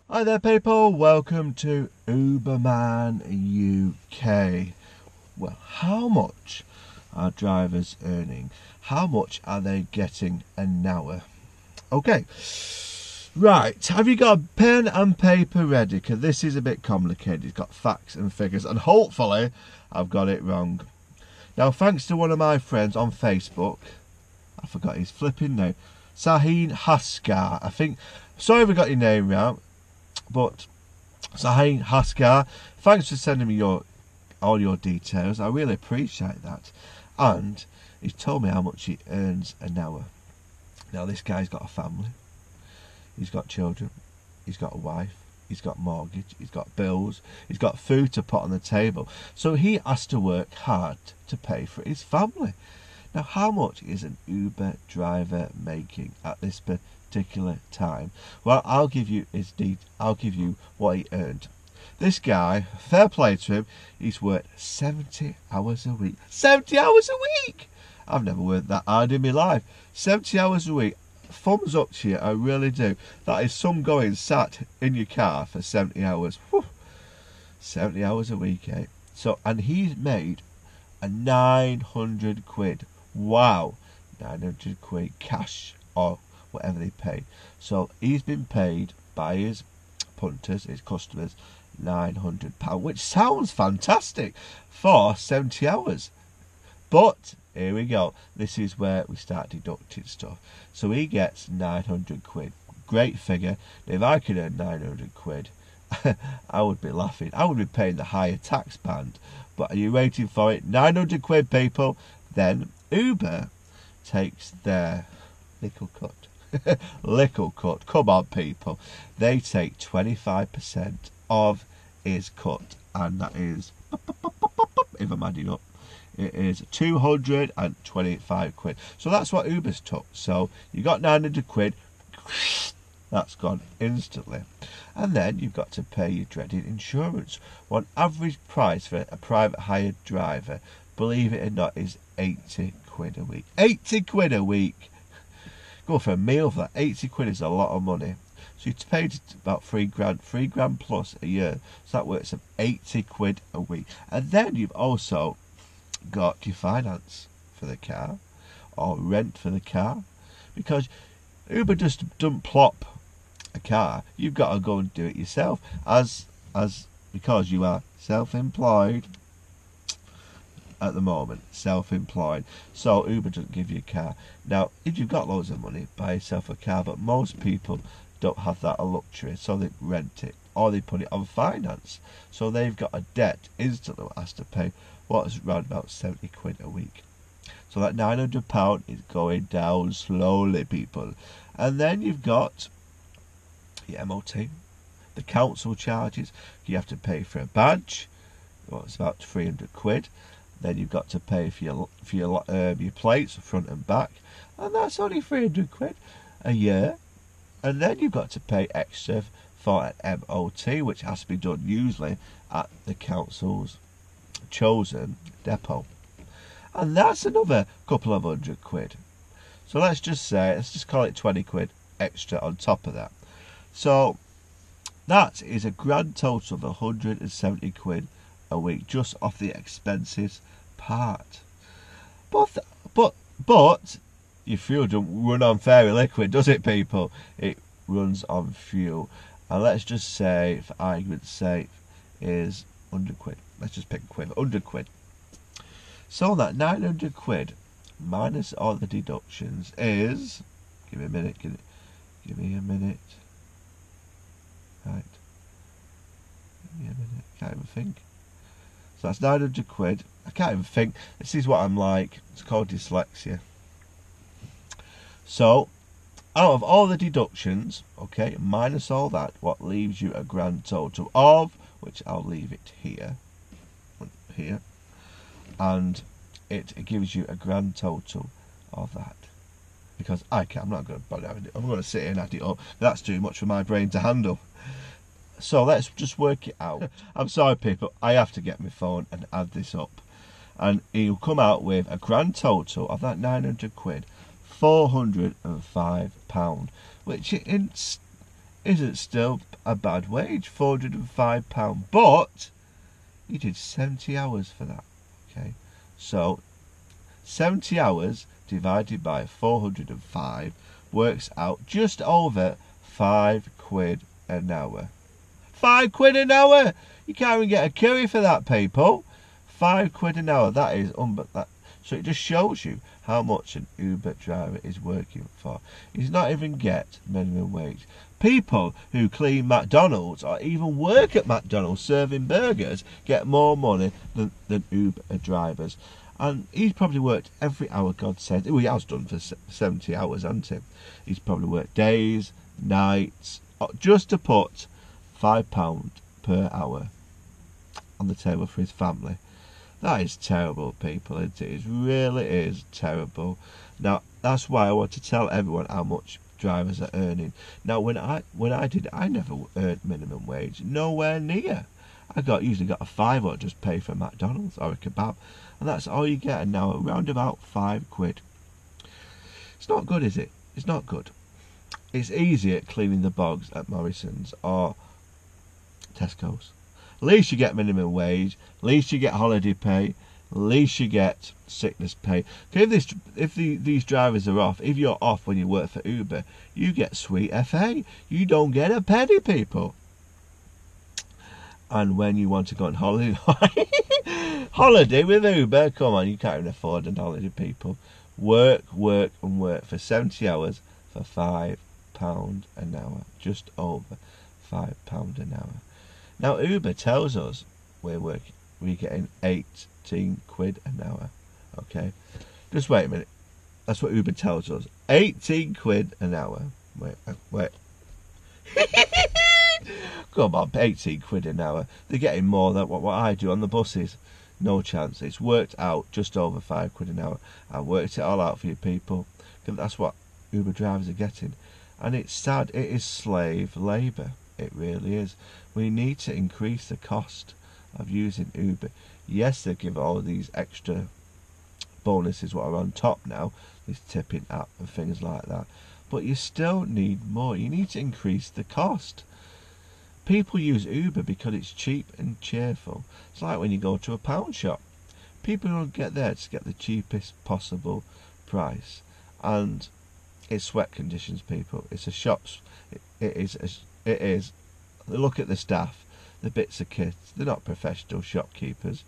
Hi there people, welcome to Uberman UK. Well, how much are drivers earning? How much are they getting an hour? Okay, right, have you got a pen and paper ready? Because this is a bit complicated. It's got facts and figures and hopefully I've got it wrong. Now, thanks to one of my friends on Facebook, I forgot his flipping name, Sahin Haskar, I think. Sorry if I got your name wrong, but Sahin Haskar, thanks for sending me all your details. I really appreciate that. And he's told me how much he earns an hour. Now, this guy's got a family. He's got children. He's got a wife. He's got mortgage. He's got bills. He's got food to put on the table. So he has to work hard to pay for his family. Now, how much is an Uber driver making at this particular time? Well, I'll give you what he earned. This guy, fair play to him, he's worked 70 hours a week. 70 hours a week! I've never worked that hard in my life. 70 hours a week. Thumbs up to you, I really do. That is some going sat in your car for 70 hours. Whew. 70 hours a week, eh? So, and he's made a 900 quid. Wow, 900 quid cash or whatever they pay. So he's been paid by his punters, his customers, £900, which sounds fantastic for 70 hours. But here we go. This is where we start deducting stuff. So he gets 900 quid. Great figure. If I could earn 900 quid, I would be laughing. I would be paying the higher tax band. But are you waiting for it? 900 quid, people. Then Uber takes their little cut. Little cut. Come on, people. They take 25% of his cut. And that is, if I'm adding up, it is 225 quid. So that's what Uber's took. So you got 900 quid. That's gone instantly. And then you've got to pay your dreaded insurance. One average price for a private hired driver, believe it or not, is 80 quid a week. 80 quid a week. Go for a meal for that. 80 quid is a lot of money. So you paid about £3 grand plus a year. So that works at 80 quid a week. And then you've also got your finance for the car or rent for the car, because Uber just don't plop a car. You've got to go and do it yourself because you are self-employed at the moment. Self-employed. So Uber doesn't give you a car. Now, if you've got loads of money, buy yourself a car, but most people don't have that luxury, so they rent it or they put it on finance. So they've got a debt instantly that has to pay what is around about 70 quid a week. So that £900 is going down slowly, people. And then you've got your MOT, the council charges. You have to pay for a badge. Well, it's about 300 quid. Then you've got to pay for your plates, front and back, and that's only 300 quid a year. And then you've got to pay extra for an MOT, which has to be done usually at the council's chosen depot, and that's another couple of hundred quid. So let's just call it 20 quid extra on top of that. So that is a grand total of 170 quid a week just off the expenses part. But your fuel don't run on fairy liquid, does it, people? It runs on fuel. And let's just say, for argument's sake, is 100 quid. Let's just pick a quid, 100 quid. So that 900 quid minus all the deductions is, give me a minute, right, give me a minute, can't even think. So that's 900 quid, I can't even think, this is what I'm like, it's called dyslexia. So, out of all the deductions, okay, minus all that, what leaves you a grand total of, which I'll leave it here, and it gives you a grand total of that. Because I'm not going to bother having it. I'm going to sit here and add it up. That's too much for my brain to handle. So let's just work it out. I'm sorry, people. I have to get my phone and add this up. And he'll come out with a grand total of that 900 quid, £405, which isn't still a bad wage, £405. But he did 70 hours for that. Okay, so 70 hours divided by 405 works out just over £5 an hour. £5 an hour! You can't even get a curry for that, people. £5 an hour. That is so it just shows you how much an Uber driver is working for. He's not even get minimum wage. People who clean McDonald's or even work at McDonald's serving burgers get more money than Uber drivers. And he's probably worked every hour God sent. Oh, he has done for 70 hours, hasn't he? He's probably worked days, nights, just to put £5 per hour on the table for his family. That is terrible, people, isn't it? It really is terrible. Now, that's why I want to tell everyone how much drivers are earning. Now, when I did, I never earned minimum wage. Nowhere near. I usually got a £5 just pay for McDonald's or a kebab. And that's all you get now, around about £5. It's not good, is it? It's not good. It's easier cleaning the bogs at Morrison's or Tesco's. At least you get minimum wage, at least you get holiday pay, at least you get sickness pay. If these drivers are off, if you're off when you work for Uber, you get sweet FA. You don't get a penny, people. And when you want to go on holiday, holiday with Uber, come on, you can't even afford a holiday, people. Work, and work for 70 hours for £5 an hour, just over £5 an hour. Now Uber tells us we're getting £18 an hour. Okay, just wait a minute. That's what Uber tells us. £18 an hour. Wait. Go on, £18 an hour. They're getting more than what I do on the buses. No chance. It's worked out just over £5 an hour. I worked it all out for you people. That's what Uber drivers are getting. And it's sad. It is slave labour. It really is. We need to increase the cost of using Uber. Yes, they give all these extra bonuses what are on top now, this tipping app and things like that. But you still need more. You need to increase the cost. People use Uber because it's cheap and cheerful. It's like when you go to a pound shop. People will get there to get the cheapest possible price. And it's sweat conditions, people. It's a shops. It is. Look at the staff. The bits of kids. They're not professional shopkeepers.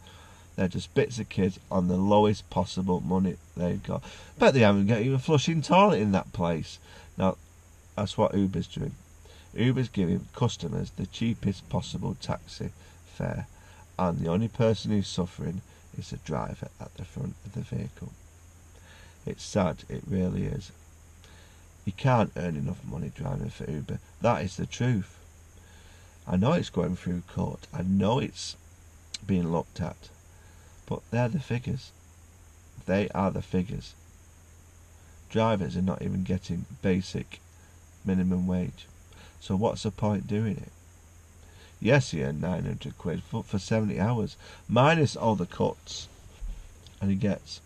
They're just bits of kids on the lowest possible money they've got. Bet they haven't got even a flushing toilet in that place. Now, that's what Uber's doing. Uber's giving customers the cheapest possible taxi fare. And the only person who's suffering is the driver at the front of the vehicle. It's sad. It really is. You can't earn enough money driving for Uber. That is the truth. I know it's going through court. I know it's being looked at. But they're the figures. They are the figures. Drivers are not even getting basic minimum wage. So what's the point doing it? Yes, he earned £900 for 70 hours. Minus all the cuts. And he gets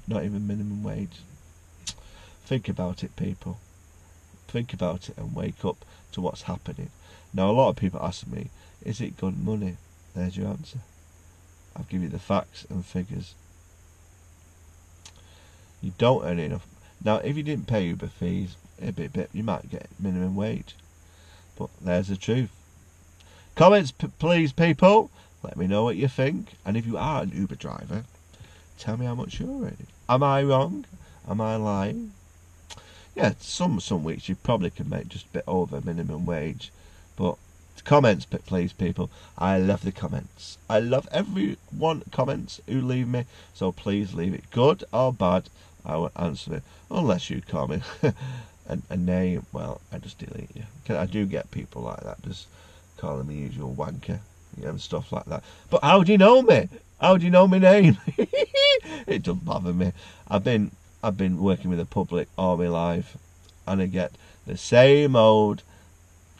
not even minimum wage. Think about it, people. Think about it and wake up to what's happening. Now, a lot of people ask me, is it good money? There's your answer. I'll give you the facts and figures. You don't earn enough. Now, if you didn't pay Uber fees, you might get minimum wage. But there's the truth. Comments, please, people. Let me know what you think. And if you are an Uber driver, tell me how much you're earning. Am I wrong? Am I lying? Yeah, some weeks you probably can make just a bit over minimum wage. But comments, please, people. I love the comments. I love everyone comments who leave me. So please leave it, good or bad. I will answer it, unless you call me a name. Well, I just delete you. I do get people like that, just calling me usual wanker and stuff like that. But how do you know me? How do you know my name? It doesn't bother me. I've been working with the public all my life, and I get the same old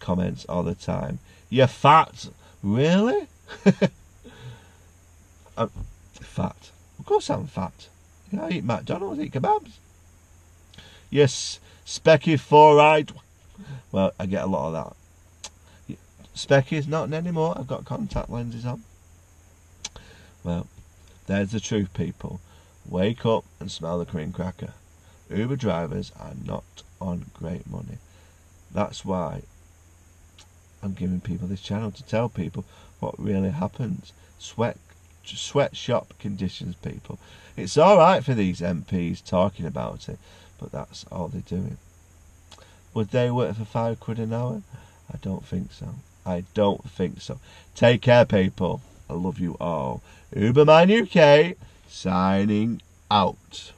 comments all the time. You're fat. Really? I'm fat. Of course I'm fat. I eat McDonald's, eat kebabs. Yes, specky four-eyed. Well, I get a lot of that. Specky's not anymore. I've got contact lenses on. Well, there's the truth, people. Wake up and smell the cream cracker. Uber drivers are not on great money. That's why I'm giving people this channel, to tell people what really happens. Sweatshop conditions, people. It's alright for these MPs talking about it, but that's all they're doing. Would they work for £5 an hour? I don't think so. I don't think so. Take care, people. I love you all. Uberman UK signing out.